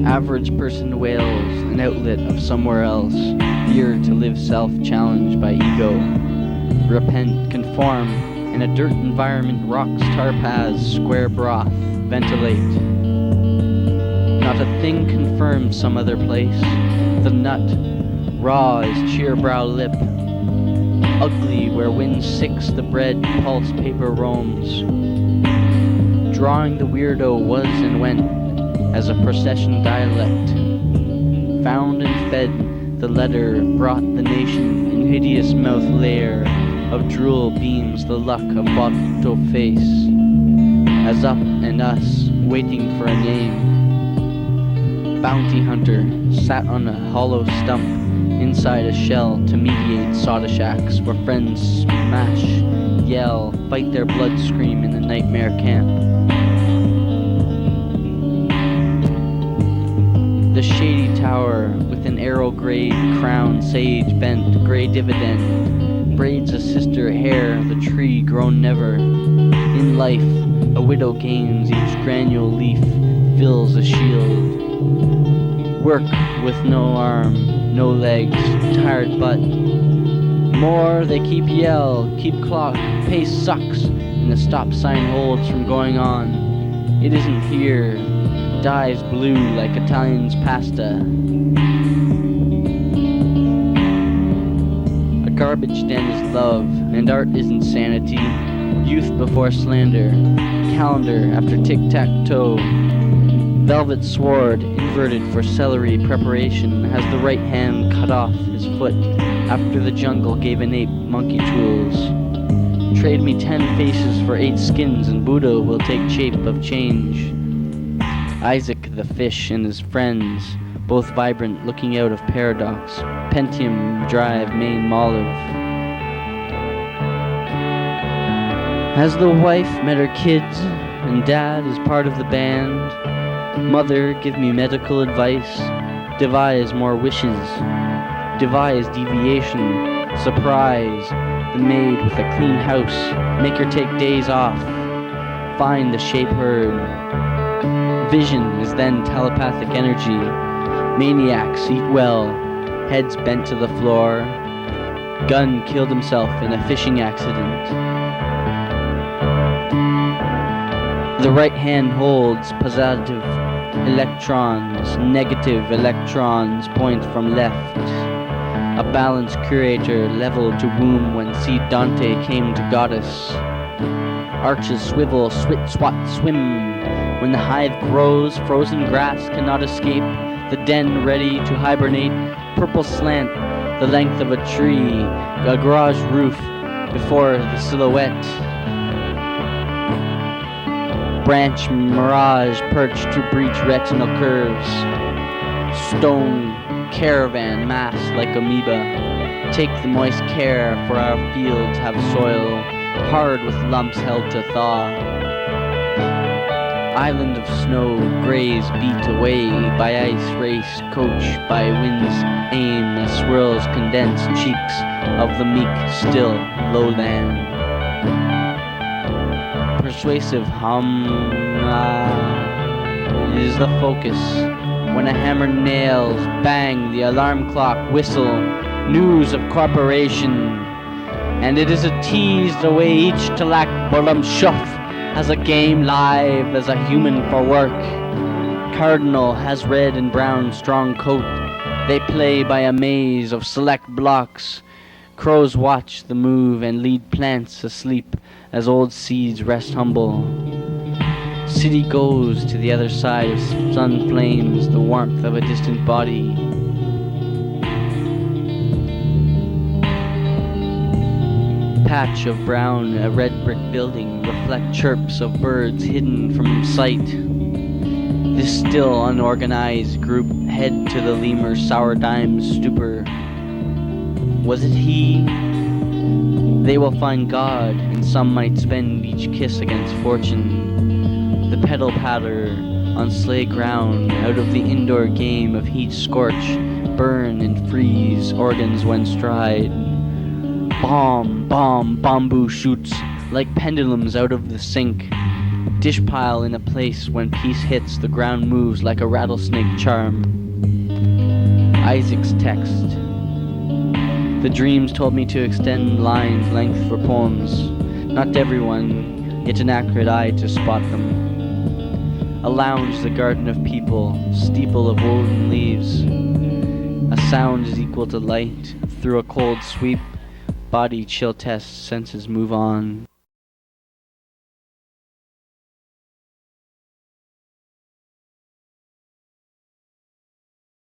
Average person wails, an outlet of somewhere else, fear to live self-challenged by ego. Repent, conform, in a dirt environment, rocks, tar paths, square broth, ventilate. Not a thing confirms some other place. The nut, raw as cheer brow lip. Ugly where wind sicks the bread, pulse paper roams. Drawing the weirdo was and went as a procession dialect. Found and fed the letter, brought the nation in hideous mouth layer of drool beams the luck of Botto face. As up and us, waiting for a name. Bounty hunter sat on a hollow stump inside a shell to mediate soda shacks where friends smash, yell, fight their blood scream in the nightmare camp. The shady tower with an arrow-grayed crown, sage bent, grey dividend, braids a sister hair, the tree grown never. In life, a widow gains, each granule leaf fills a shield. Work with no arm, no legs, tired butt. More they keep yell, keep clock, pace sucks, and the stop sign holds from going on. It isn't here, dyes blue like Italian's pasta. A garbage den is love, and art is insanity. Youth before slander, calendar after tic-tac-toe. Velvet sword, inverted for celery preparation, has the right hand cut off his foot after the jungle gave an ape monkey tools. Trade me 10 faces for 8 skins and Buddha will take shape of change. Isaac the fish and his friends, both vibrant looking out of paradox. Pentium Drive, main Olive. Has the wife met her kids, and dad is part of the band? Mother, give me medical advice. Devise more wishes. Devise deviation. Surprise. The maid with a clean house. Make her take days off. Find the shape heard. Vision is then telepathic energy. Maniacs eat well. Heads bent to the floor. Gun killed himself in a fishing accident. The right hand holds positive electrons, negative electrons point from left. A balanced curator leveled to womb when see Dante came to goddess. Arches swivel, swit, swat, swim. When the hive grows, frozen grass cannot escape. The den ready to hibernate, purple slant, the length of a tree, a garage roof before the silhouette. Branch mirage perched to breach retinal curves. Stone caravan massed like amoeba. Take the moist care, for our fields have soil hard with lumps held to thaw. Island of snow, grays beat away by ice race, coach by wind's aim as swirls condensed cheeks of the meek, still lowland. Persuasive hum is the focus. When a hammer nails, bang, the alarm clock whistle, news of corporation. And it is a teased away each to lack Burlam Shuff has a game live as a human for work. Cardinal has red and brown strong coat. They play by a maze of select blocks. Crows watch the move and lead plants asleep as old seeds rest humble. City goes to the other side of sun flames, the warmth of a distant body. Patch of brown, a red brick building, reflect chirps of birds hidden from sight. This still unorganized group head to the lemur sour dime's stupor. Was it he? They will find God, and some might spend each kiss against fortune. The pedal patter on sleigh ground, out of the indoor game of heat scorch, burn and freeze organs when stride. Bomb, bomb, bamboo shoots like pendulums out of the sink. Dish pile in a place when peace hits, the ground moves like a rattlesnake charm. Isaac's text. The dreams told me to extend lines length for poems. Not everyone, yet an accurate eye to spot them. A lounge, the garden of people, steeple of woven leaves. A sound is equal to light. Through a cold sweep, body chill test, senses move on.